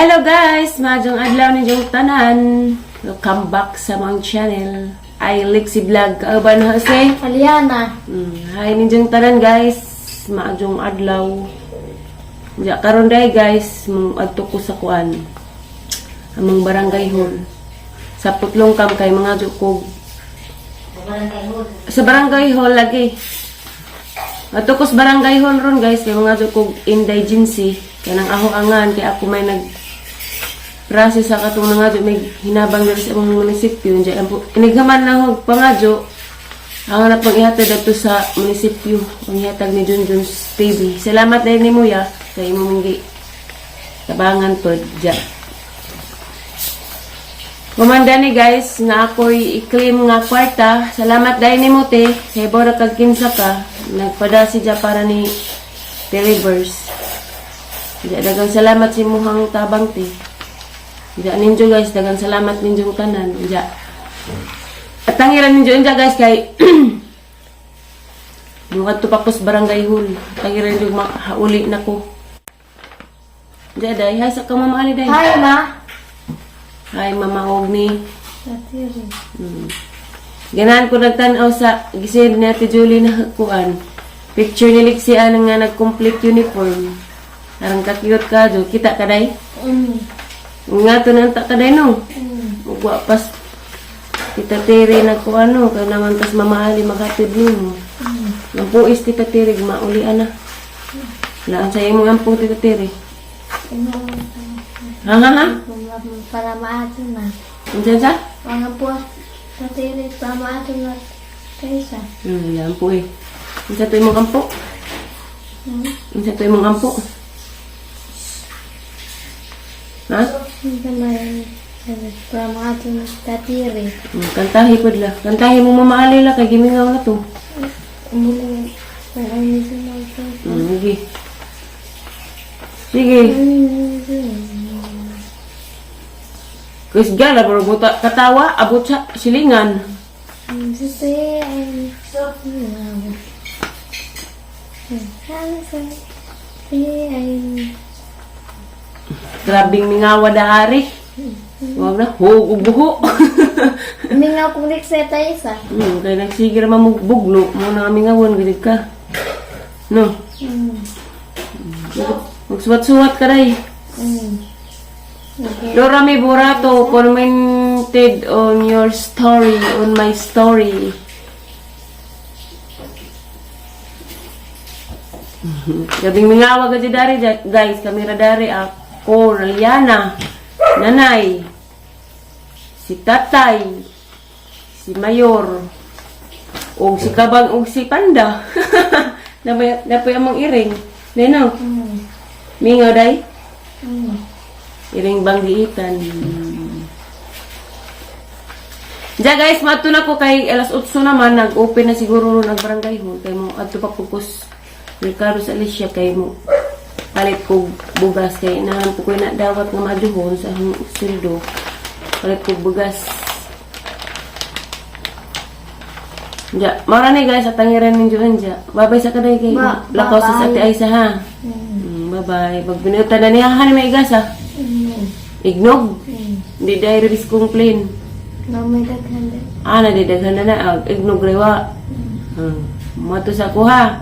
Hello guys! Majong adlaw ninyong tanan. Welcome back sa mga channel. Ay, Lexi Vlog. Kauban na Jose? Aliana. Hi ninyong tanan guys. Majong adlaw. Diya karon day guys. Mong adto ko sa kuan. Among barangay hall. Sa Putlong Kam kay mga jukog. Sa barangay hall lagi. Adto ko sa barangay hall ron guys. Kay mga jukog indigency. Kanang aho-angan kay ako may process sa katong nga may hinabang diri sa among munisipyo. Inighaman na hog pangadyo. Ang na pang ihatag dito sa munisipyo. Ang ihatag ni Junjun's TV. Salamat dahil ni Muya sa imong gi tabangan pod dya. Kumanda ni guys nga ako'y i-claim nga kwarta. Salamat dahil ni Mote. Kay bora kag kinsa ka. Nagpadasi dya para ni Televers. Dagang salamat si muhang tabang ti. Ninjo guys, dagang salamat ninjo tanan. At tangiran ninjo guys kay mga tupakos barangay hall. Tangiran ninjo hauli na ko. Day, hi sa ka mama Ali day. Hi ma. Hi mama Ogni. Natiri. Ganahan ko nagtanaw sa gisid ni Ate Julie na kuan. Picture ni Lexi nga nag-complete uniform. Arang ka-cute ka jo. Kita ka day? Nga to nang ta ka day no? Ugwa pas Tita Tere na ko ano. Kaya naman tas mamaali maghatid mo. Ang puis Tita Tere. Maulian na. Laan sa'yo mo ang pong Tita Tere. Ha? Para maato na. Andiyan sa? Mga po. Natiri. Para maato na. Kaysa. Yan po eh. Andiyan to yung mga ampo. Andiyan to yung mga ampo. Ha? Hindi naman. Para maato na. Natiri. Kantahi po la. Kantahi mo mamaali la. Kay gimingaw na to. Umulang. Parang nito na ito. Sige. Sige. Kus gala bro buta katawa abot sa silingan. Sisi ay Grabing mingawa daari. Wag na hugog buho. Mingaw kong rikseta isa. Kaya nagsigir mamugbuglo mo na mingawon gid ka. No. Magsuwat-suwat ka day. Laura May Burato commented on your story, on my story. Gabing mingawa ka dari guys, kamera dari ako, Raliana, Nanay, si Tatay, si Mayor, o si Kabang, o si Panda. Napay amang iring. Neno? Mingaw day? Iring banggiitan. Diya guys, mato na ko kay alas 8 naman, nag-open na siguro ng barangay hall. Kay mo, ato pa pupus Ricardo sa Alicia, kay mo palit ko bugas. Kay nahan po ko na dawat nga maduhon sa sildo. Palit ko bugas. Diya, marani guys, at tangiran ninyo diya. Babay sa kaday kay lakaw sa Ate Aisa ha. Bye-bye. Pag binutan na niya, hani may igas ha. Ignog? Hindi dahil ris kong plain. May daghan din. Nadidaghan na. Ignog rewa. Mato sa ko ha.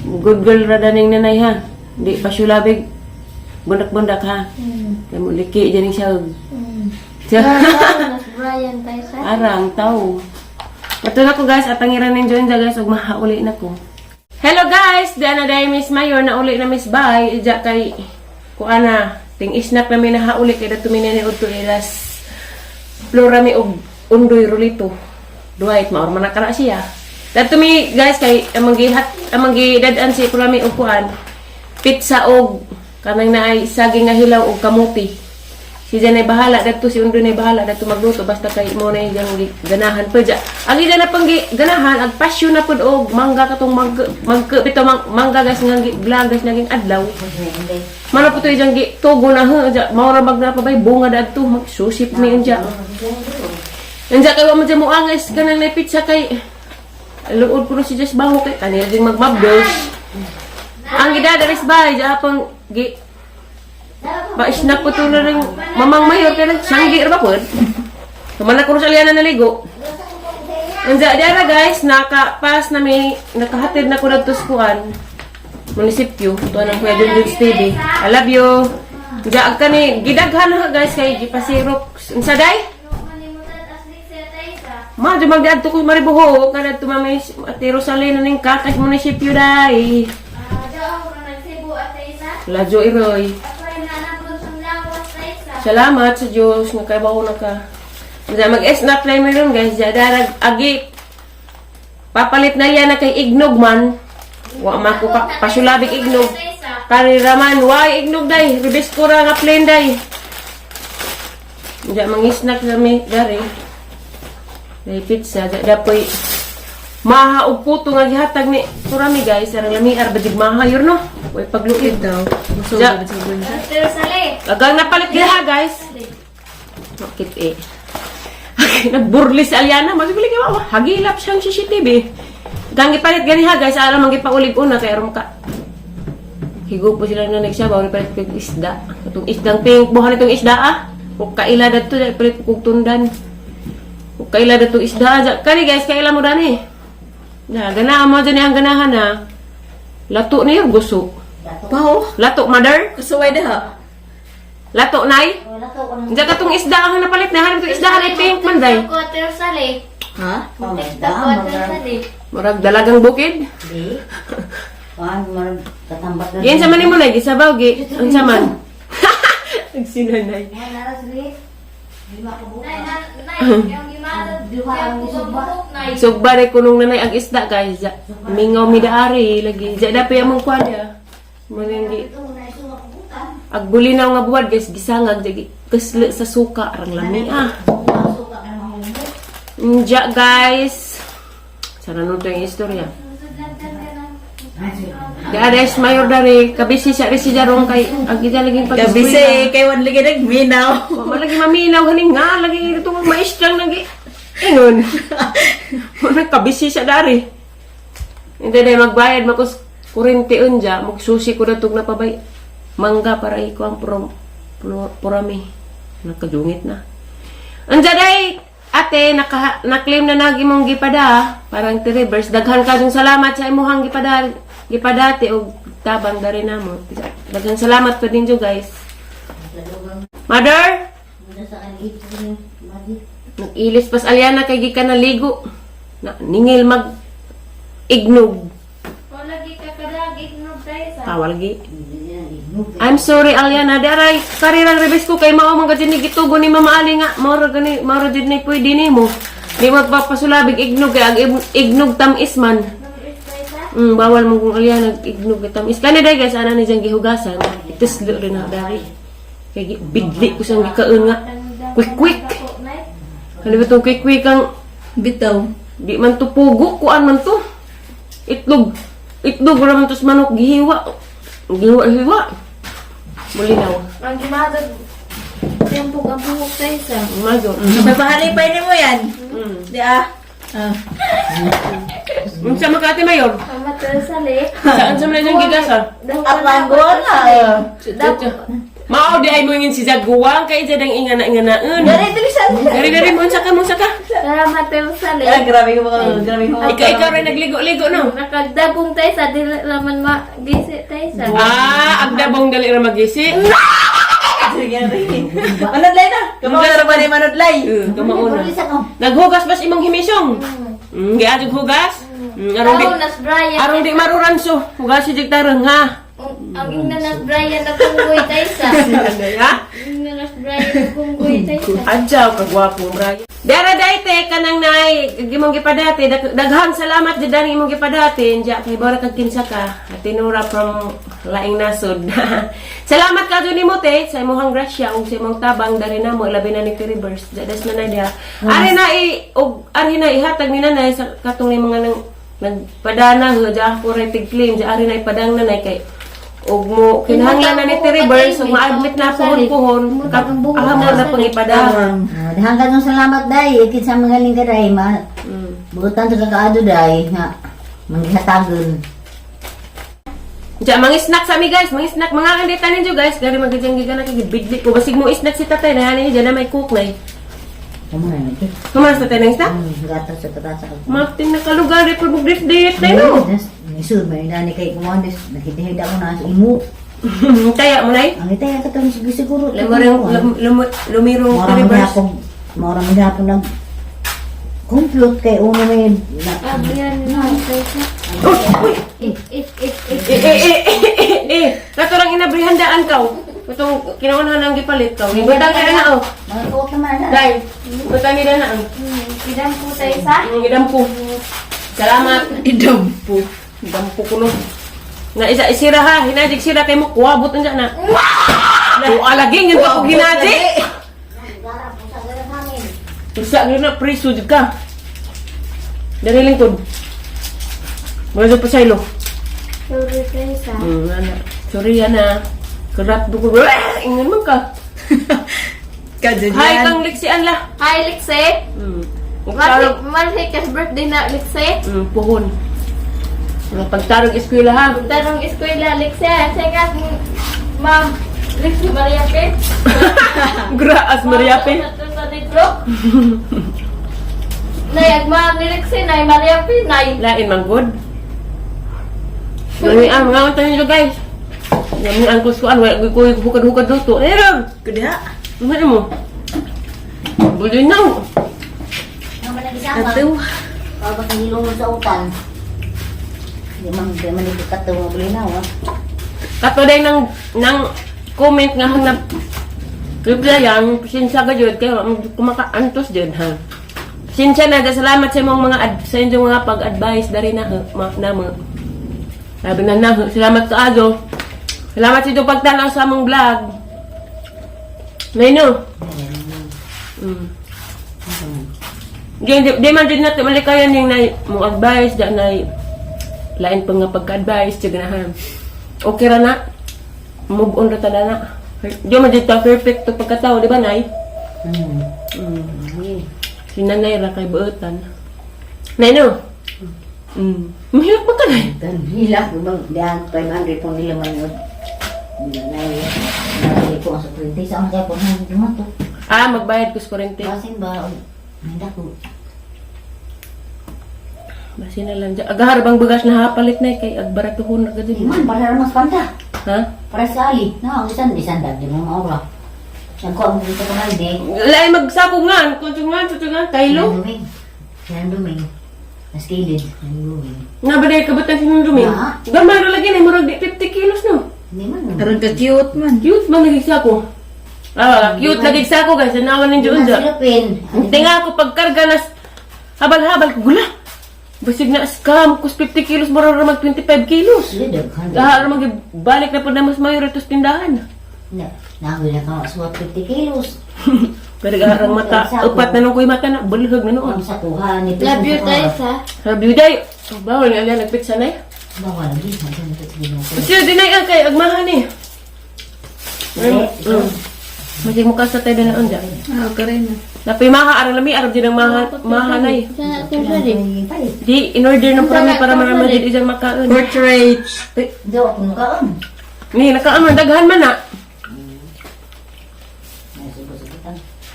Good girl radaning nanay ha. Hindi pa syulabig. Bundak-bundak ha. Kaya mo liki dyan siya. Brian tayo sa. Arang, tao. Mato na ko guys. At tangiran ninyo dyan guys. Huwag mahauli na ko. Hello guys! Diyan na dahil Miss Mayor na uli na Miss Bay. Diyan kay kuana. Ting isnak na may nahauli kaya dito minani udto ilas Florami og undoy rulito. Duwait maor man nakara siya. Dito mi guys kay amang gidadan si Florami og kuan. Pizza og kanang naay saging nga hilaw og kamuti. Si Janay bahala dito si undoy nay bahala dito magluto basta kay mo na yang ganahan pa dya. Ang ida na pang ganahan ag pasyon na pud og mangga katong bitaw mangga guys nga vlog guys naging adlaw. Mana po ito yung tugo na ha. Maura magnapabay bunga na ito. Magsusip mi yun dyan. Yan dyan kayo mo dyan mo angay. Ganang na pizza kay. Luod po na si Jess Baho kay. Kanina din magmabdos. Ang idadaris ba? Dyan pang Ba snack po to na rin mamang mayor kaya sanggi ra ba pod? Kamana ko sa liana naligo. Anja dara guys, nakapas na may nakahatid na ko dagtos kuan. Munisipyo, to nang Kuya Junjun TV. I love you. Anja kani gidaghan ha guys kay gipasirok. Unsa day? Ma, di magdiadto ko maribuho kada tumamay Ate Rosalina ning kakas munisipyo day. Lajo iroy. Salamat sa Diyos nga kay bawo na ka. Mag-snack play mo ron guys. Darag agi. Papalit na yan na kay ignog man. Wa mako pasulabig ignog. Kariraman. Why ignog day? Ribis ko ra nga plain day. Diya mang-snack kami dari. Day pizza. Dapoy maha og puto nga gihatag ni Surami guys. Arang lamiar badig maha yun no. Way pagluid daw. Diya. Agang napalit diha guys. Bakit eh. Nagburli si Aliana, masibili ka ba? Hagilap siyang CCTV. Gangi palit gani ha guys, alam mangi paulig una kay aron ka. Higo po sila na nagsabaw ni palit kag isda. Katong isdang pink, buhan itong isda ah. Ug kaila dadto dai palit kog tundan. Ug kaila dadto isda. Kani guys, kaila mo dani. Na gana mo dyan ang ganahan na. Lato na yung gusto. Pao, Lato mother. kasuway daha. Lato nay. Diyan katong isda ang napalit na hanap itong isda ay pink man day. Ha? Murag dalagang bukid. Di. Kuan marag katambat na. Yan sa man mo na gisabaw gi. Ang saman. Nagsinanay. Sugba rin kunong nanay ang isda guys. Mingaw midaari lagi. Diyan pa yung mga kwada. Maninggi. Agbulinaw nga buwad guys. Gisangag. Kasli sa suka. Arang lami ah. Diyan guys. Sana nun to yung istorya. Di adas mayor dari. Kabisi siya rin si Jarong kay. Ang kita laging pag-istorya. Kabisi, kay wan lagi nagminaw. Malagi maminaw ganing nga lagi itong maistrang lagi. Ingon. Muna kabisi siya dari. Hindi na magbayad makos kurente unja, magsusi ko na itong napabay. Mangga para iko ang purami. Nakadungit na. Anja day, ate, na-claim na nagi mong gipada, parang reverse. Daghan ka yung salamat sa imuhang gipadate o tabang dari na mo. Daghan salamat pa din guys. Mother? Nag-ilis pas Aliana kay gikan na ligo. Ningil mag ignog. Tawalgi. I'm sorry Aliana, daray karirang rebes ko kay mao mga gani gitugo ni Mama Ali nga. Mao gid ni pwede nimo. Di mo papasulabig ignog kay ang ignog tamis man. Bawal mo kung Aliana ignog tamis. Kani day guys ana ni jang gihugasan. Ituslo rin na dari. Kay bigli ko sang gikaon nga. Quick. Kani bitong quick ang Bitaw. di man to pugo kuan man to. Itlog ra man to sa manok gihiwa. Gihiwa. Mulinaw. Ang gimatag tempo ang buhok tayo sa. Mago. Napahalipay ni mo yan. Di ah. Unsa makati mayor? Amateur sa le. Saan sa mga gigasa? Apang bola. Mao di ay mo ingin si Jaguang kay jadang ingana-inganaon. Dari tulisan. Dari mo unsa ka Amateur sa le. Grabe ko grabe ko. Ikaw rin nagligo-ligo no. Nakagdagong tayo sa di laman magisi tayo sa. Agdabong dali ra magisi. Manudlay na. Kamao ra ba ni manudlay? Kamauna. Naghugas bas imong himisong. Giadjog hugas. Arong di maruranso. Hugas si jigtareng ha. Ang ingnanas Brian na kunggoy tayo sa. Ha? Ingnanas Brian na kunggoy tayo sa. Adjaw kagwapo Brian. Dara dayte kanang nay gimong gipadati daghang salamat jud dani imong gipadati nja kay bora kag kinsa ka Atinura from Laing Nasod. Salamat ka jud nimo te sa imong grasya ug sa imong tabang dari namo labi na ni reverse dadas na dia. Ari na ihatag ni nanay sa katong ni mga nagpadana ho ja ko tig claim ja ari na ipadang nanay kay ug mo kinahanglan na ni reverse ug ma-admit na puhon aham na pangipadang. Hanggang nung salamat day, ikit sa magaling ka day, butan sa kakaado day, nga, manghatagon. Diya, mga snack sa mi guys, mga snack, mga kandita ninyo guys, gari magiging giga na kagibigli ko. Basig mo snack si tatay, nahanin niya, dyan na may cook na eh. Kamu na nito. Kumalas na tayo ng snack? Gatas sa tatasa. Martin na kalugar, eh, pag mag-date tayo. Nisul, may nani kay kumandes. Nakitihid ako na sa imo. Kaya mo na eh. Ang itay ang katang siguro. Lumirong ka reverse. Maurang hapon ng complot kay uno may Abrihan na isa. Kato lang inabrihandaan ka. Itong kinaunahan ng gipalit ka. Ibutang ka na oh. mga tuwak naman na. Dahil, ibutang nila na oh. Idam po tayo isa. Idampo. Salamat. Idampo. Idampo ko no. Na isa isira ha. Hinadik sira kay mo. Kuwabot na na. Alaging yun pa kung hinadik. Isa nga na priso jud ka. Dari lingkod. Mga pa saylo. Sorry tayo isa. Ana. Sorry ana. Kerat dugo. Ingin man ka. Kadyan Hi yan. kang liksian la. Hi, Lexi. Malhi kas birthday na, Lexi. Puhon. Mga pagtarong eskwela ha. Tanong eskwela, Lexi. Sige, Ma'am. Lexi Maria Pe. Graas Mariape. Nay, agma ni Lexi, Nay Maria Pe, Nay. Lain man good. Mga mga tayo nyo guys. Yung ang kusuan, wala ko hukad-hukad luto. Ron! Kudiha. Ano mo? Buloy na. Ang manag-isama. Ito. Pagkat ang ilong mo sa utan. Hindi man ito katong mabuli na wa. Kato day ng comment nga hanap. Replyan, pasensya ka dyan, kaya kumakaantos dyan ha. Pasensya na, salamat sa imong sa inyong mga pag-advise dari na mo. Sabi na, salamat sa ajo. Salamat sa inyong pagtanaw sa among vlog. Nino? Di man din natin malikayan yung mong advice, dyan na lain pa nga pagka-advice, tiyaga na ha. Okay ra na. Move on ra ta na. Di man dito perfect to pagkatao, di ba, Nay? Si Nanay ra kay buotan. Nay, no? Mahirap pa ka, Nay. Hilak bang diyan 500 pong nila man yun. Nalagay ko ang sa 20 sa ang kaya po nang dumato. Magbayad ko sa kurente. Basin ba? Hindi ko. Basi na lang dyan. Agaharabang bagas na hapalit na kay agbaratuhon na gadi. Iman, para mas panda. Ha? Para sa ali. Na, isan dag din mga aura. Siyang ko ang dito ko na hindi. Lai magsakungan. Kuntungan. Kailo. Siyan duming. Mas kilid. Siyan duming. Nabaday ka ba tayo sinundumi? Na. Gamay ro lagi na. Murag di 50 kilos, no? Hindi man. Aron ka cute man. Cute man nagigsako. Cute nagigsako guys. Nawan ninyo Hindi dyan. man silapin. Hindi nga ako pagkarga na habal-habal. Gula. Basig na scam. Kus 50 kilos. Mura mag 25 kilos. Sila daghan. Dahil magbalik na po na mas mayor ito sa tindahan. Nahoy na ka suwat 50 kilos. Pero garang mata. Upat na nung kuy mata na. Bulhag na noon. Ang sakuha ni Love you tayo isa. Sabi yun day. Bawal nga lang nagpitsa na eh. Bawal din. Hanggang ito sa ginoo. Kasi dinay ang kay agmahan eh. Masig mo sa tayo na dyan. Okay rin. Napay arang lami. Arang din ang mahanay. Sa ating pwede. Di in order ng parami para marama din isang makaon. Portrait. Hindi ako nakaon. Ni nakaaman. Daghan man na.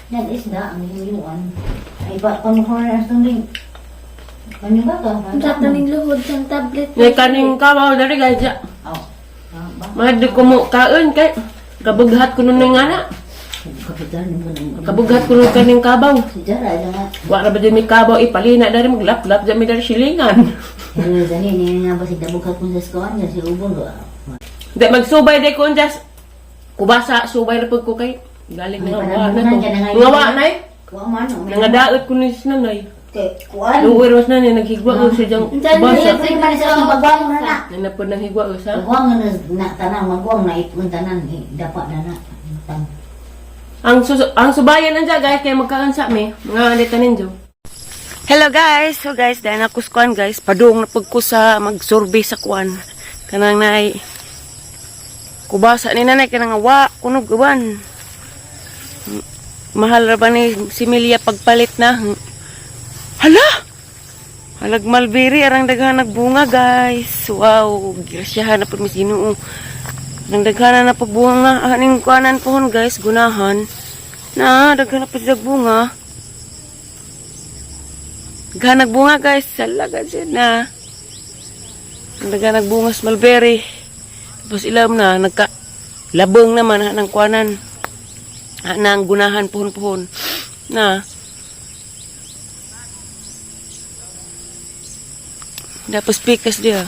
Yan isda ang hiyuan. Ay ba kung ko na ang ding. Ano ba ka? Ang tataming luhod sa tablet. Ngay kaning kawaw dari guys. Oh. Mahad ko mo kaon kay. Kabughat ko nun nga na. Kapitan mo nang Kabughat ko nun kaning kabaw. si Jara nga. Wala ba din may kabaw ipalina dari maglap-lap dyan may dari silingan. Hello dali ni nga ba si dabughat mo sa skuan niya si ubon do. Hindi, magsubay day ko just. Kubasa, subay na po ko kay. Galing na nga na to. Ngawa na eh. Kuha man. Nangadaot ko ni sinanay. Kay kuan. Nung uwiros na niya, naghigwa ko siya diyang Basa. basa. Kaya man sa bagwang na na. Nanapod ng higwa ko sa. Bagwang na tanang magwang na ipon tanan dapat na na. Ang subayan nandiyan guys, kaya magkakansa mi. Mga alita ninyo. Hello guys! So guys, dahil na kuskuan guys, padung na pagko sa mag-survey sa kuan. Kanang nai kubasa ni nanay, kanang wa, kunog uban. Mahal ra ba ni si Milia pagpalit na? Hala! Halag mulberry, arang daghan nagbunga guys. Wow, grasyahan na po Miss Ginoo. Arang daghan na pagbunga. Aning kuanan pohon guys, gunahan. Na, daghan na po siya bunga. Daghan nagbunga guys, salaga dyan na. Daghan nagbunga sa mulberry. Tapos ilam na, labong naman ng kuanan. Nang gunahan pohon-pohon. Na, tapos pikas dia.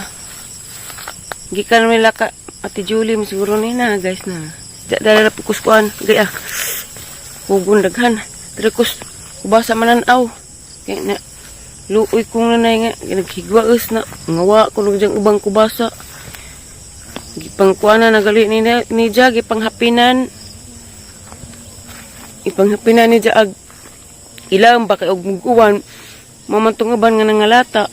Gikan nila ka Ate Julie siguro ni na guys na. Dala na pukuskuan gaya. Hugon daghan. Terus kubasa mananaw. Kaya na luoy kong nanay nga naghigwaes na ngawa ko nang ubang kubasa. Gipangkuana nagali ni Dia gipanghapinan. Ipanghapinan ni Dia ag ilam ba kay og muguwan. Mamantong uban nga nangalata.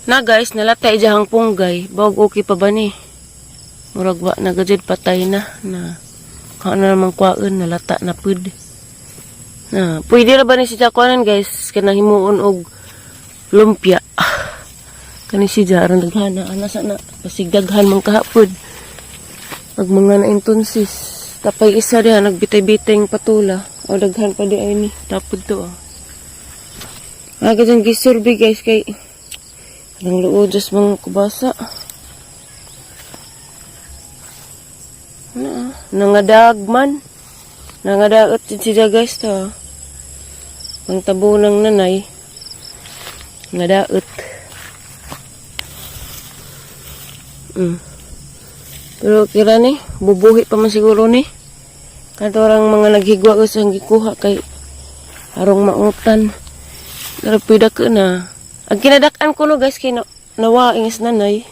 Na guys, nalata ijahang punggay. Bawag okay pa ba ni? Murag wa nagajid patay na. Kaano namang kwaon, nalata na pud. Pwede na ba ni siya kuanan guys? Kanang himuon og lumpia. Kani siya aron daghana. Anasa na, pasigdaghan mong kahapod. Pag mga naintunsis. Tapay isa diha, nagbitay-bitay yung patula. O daghan pa di ay ni. Tapod to Aga dyan gisurbi guys kay ang luod just mga kubasa. Nangadagman. Nangadaot siya guys to. Pang tabo ng nanay. Ngadaot. Pero kira ni, bubuhi pa man siguro ni. Kanto orang mga naghigwa ko sa gikuha kay arong mautan. Pero pwede ka na. Ang kinadakan ko no guys, kay nawaing is nanay.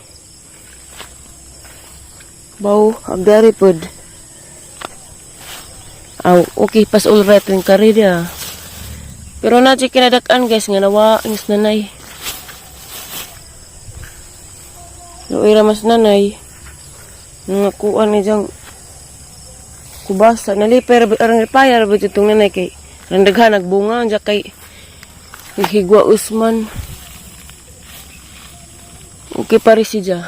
Baw, agdari pod. Aw, okay, pas alright rin karida. Pero na kinadakan guys, nga nawaing is nanay. Luoy ramas nanay. Nangakuan ni diyang kubasa. Nalipay, arang ripayar ba itong nanay kay nandaghan nagbunga, dyan kay higwa Usman. Okay pa rin siya.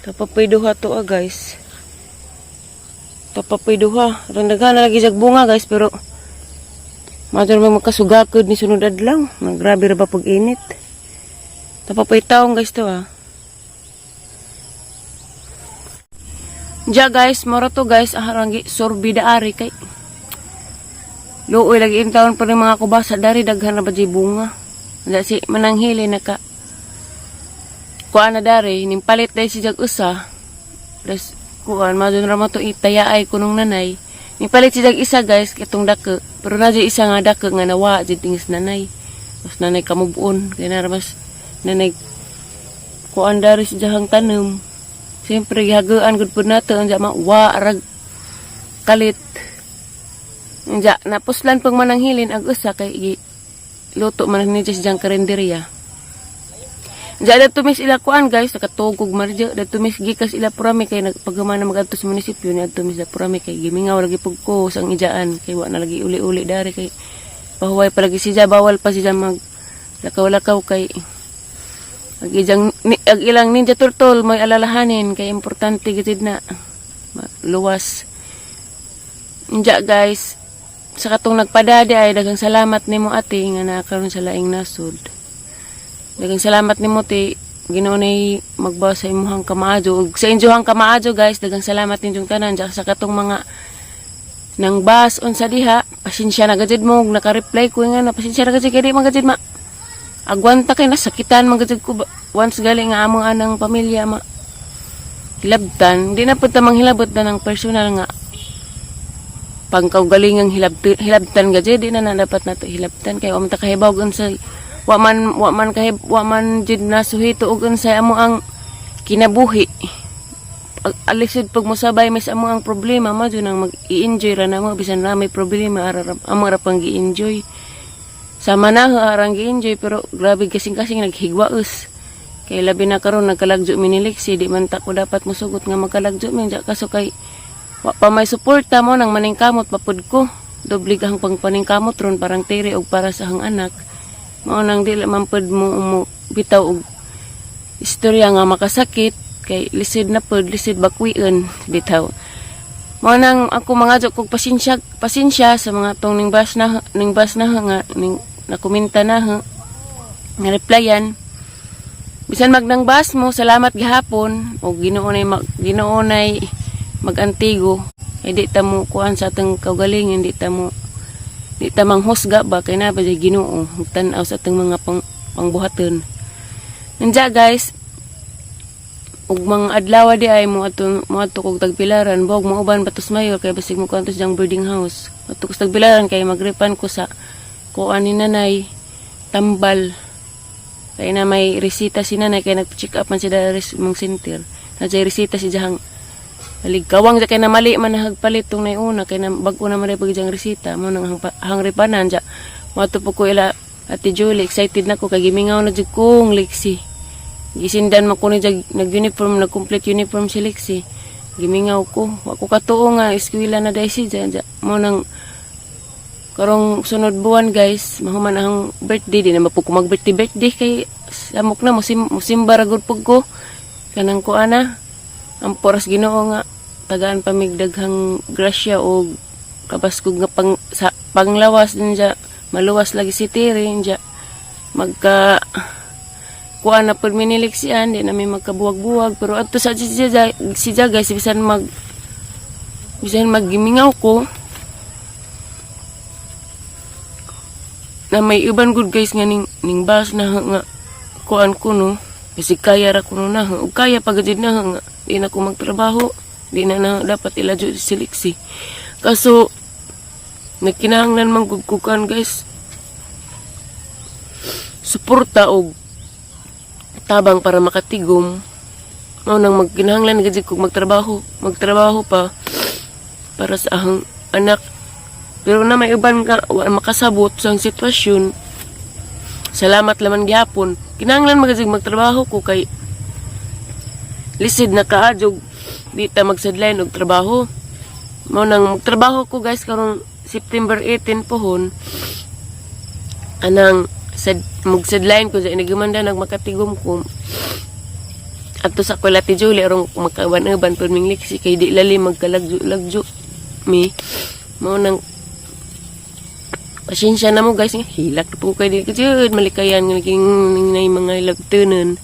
Tapapayduha to guys. Tapapayduha. Randaghan na lagi siya bunga guys. Pero madal may magkasugakod ni sunod adlaw. Grabe ra ba pag init. Tapapaytaong guys to Diya guys. Mara to guys. Aharangi sorbida ari kay luoy lagi intawon pa rin mga kubasa dari daghan na ba di bunga. Wala si mananghili naka kuan na dari nimpalit dahil si jag usa. Tapos kuan madun ra mo to itayaay kunong nanay. Nimpalit si jag isa guys kitong dake. Pero na isa nga dake nga nawa di tingis nanay. Tapos nanay kamubuon kay na mas nanay kuan dari si jahang tanem. Siyempre gihagaan gud pud nato anja wa rag kalit. Anja, napuslan pang mananghilin ang usa kay luto man ni Diyos diyang karinderya. Anja, dato mis ila kuan guys, nakatugog marja. Dato mis gikas ila purami kay nagpagamana magadto sa munisipyo ni dato mis purami kay gimingaw lagi pugko sang ijaan kay wa na lagi uli-uli dari kay pahuway pa lagi siya bawal pa siya mag lakaw-lakaw kay ag ilang ninja turtle may alalahanin kay importante gitid na luwas. Anja guys, sa katong nagpadadi ay dagang salamat nimo ate nga nakaroon sa laing nasud. Dagang salamat nimo ti Ginoo nay magbawa sa imuhang kamaajo ug sa injuhang kamaajo guys, dagang salamat ninyong tanan sa katong mga nang bas on sa diha. Pasensya na gajud mo naka-reply ko nga na pasensya na gajud kay di man gajud ma agwanta kay nasakitan man gajud ko once galing nga among anang pamilya ma hilabtan di na pud ta manghilabot na ng personal nga pangkaugalingang hilabtan gaje di na dapat nato hilabtan kay wa man ta kahibaw unsay wa man jud nasuhito og unsay amo ang kinabuhi. Alisod pag mosabay mas amo ang problema ma jud nang mag-i-enjoy ra na mo bisan na may problema amo ra pang gi-enjoy. Sama na arang gi-enjoy pero grabe kasing-kasing naghigwaos. Kay labi na karon nagkalagjo miniliksi di man ta ko dapat mosugot nga magkalagjo min kaso kay wa pa may suporta mo nang maningkamot papud ko. doblig ang pangpaningkamot ron parang tiri og para sa hang anak. Mao nang dili man pud mo bitaw og istorya nga makasakit kay lisid na pud lisid bakwian bitaw. Mao nang ako mangadyo kog pasensya sa mga tong ning bas na nga ning nakomenta na nga replyan. Bisan magdang bas mo, salamat gihapon o Ginoo nay magantigo. Ay di ta mo kuan sa atong kaugalingon, di ta manghusga ba kay na ba di Ginoo tan-aw sa atong mga pangbuhaton. Nanja guys, ug mga adlaw di ay mo ato kog tagpilaran, bog mauban batos mayor kay basig mo kantos jang boarding house. Ato kog tagpilaran kay magrepan ko sa kuan ni nanay tambal. Kaya na may resita si nanay, kaya nag-check up man si mong center. Nadya resita si Jahang. Haligkawang kaya na mali man nahagpalit tong naiuna, kaya na bago na man rin pagjang resita. Mo nang hangripanan, dya. Mato po ko ila, Ate Julie, excited na ko, kaya gimingaw na dyan kong Lexi. Gisindan mo ko na dyan, nag-uniform, nag-complete uniform si Lexi. Gimingaw ko, ako katuo nga, eskwila na dahil si dyan. Mo nang karong sunod buwan guys, mahuman ang birthday, di na mapuko mag-birthday kay samok na, musimba ragod pag ko. Kanang ko ana, ang poras Ginoo nga, tagaan pamigdaghang grasya o kabaskog nga panglawas din dya, maluwas lagi si Tiri, dya, kuha na pag miniliksian, di namin magkabuwag-buwag, pero ato sa si Jia guys, bisan maggimingaw ko, na may iban good guys nga ning bas na nga kuan ko no kasi kaya ra ko na ug kaya pagajid na nga di na ko magtrabaho di na dapat iladyo si Lexi kaso nagkinahanglan man gud kukan guys suporta og tabang para makatigom mao nang magkinahanglan gid kog magtrabaho pa para sa ahang anak. Pero na may uban ka makasabot sa sitwasyon. Salamat laman gihapon. Kinahanglan magtrabaho ko kay lisid na kaadjog di ta magsadlayan og trabaho. Mao nang magtrabaho ko guys karong September 18 pohon. Anang magsadlayan ko sa inigumanda nagmakatigom ko. Adto sa ko Ate Julie arong makawan-uban pud ming Lexi kay di lalim magkalagjo mi. Mao nang pasensya na mo guys, hilak po kayo din kasi malikayan ng mga hilagtunan.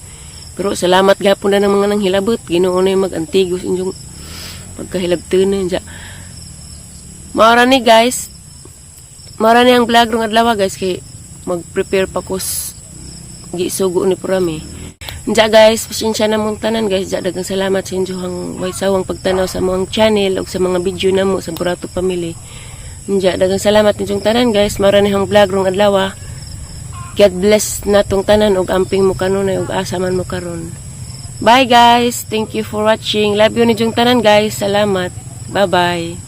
Pero salamat gapon na ng mga nang hilabot, Ginoo na yung mag-antigos inyong pagkahilagtunan. Maura ni guys, maura ni ang vlog rong adlaw guys, kay mag-prepare pa ko gisugo ni Purami. Diya guys, pasensya na mong tanan guys, dagang salamat sa inyong waysawang pagtanaw sa mga channel o sa mga video na mo sa Burato Family. Diya, dagang salamat ninyong tanan guys. Maranihang vlog rong adlaw. God bless na tong tanan og amping mo kanunay og asaman mo karon. Bye guys. Thank you for watching. Love you ninyong tanan guys. Salamat. Bye bye.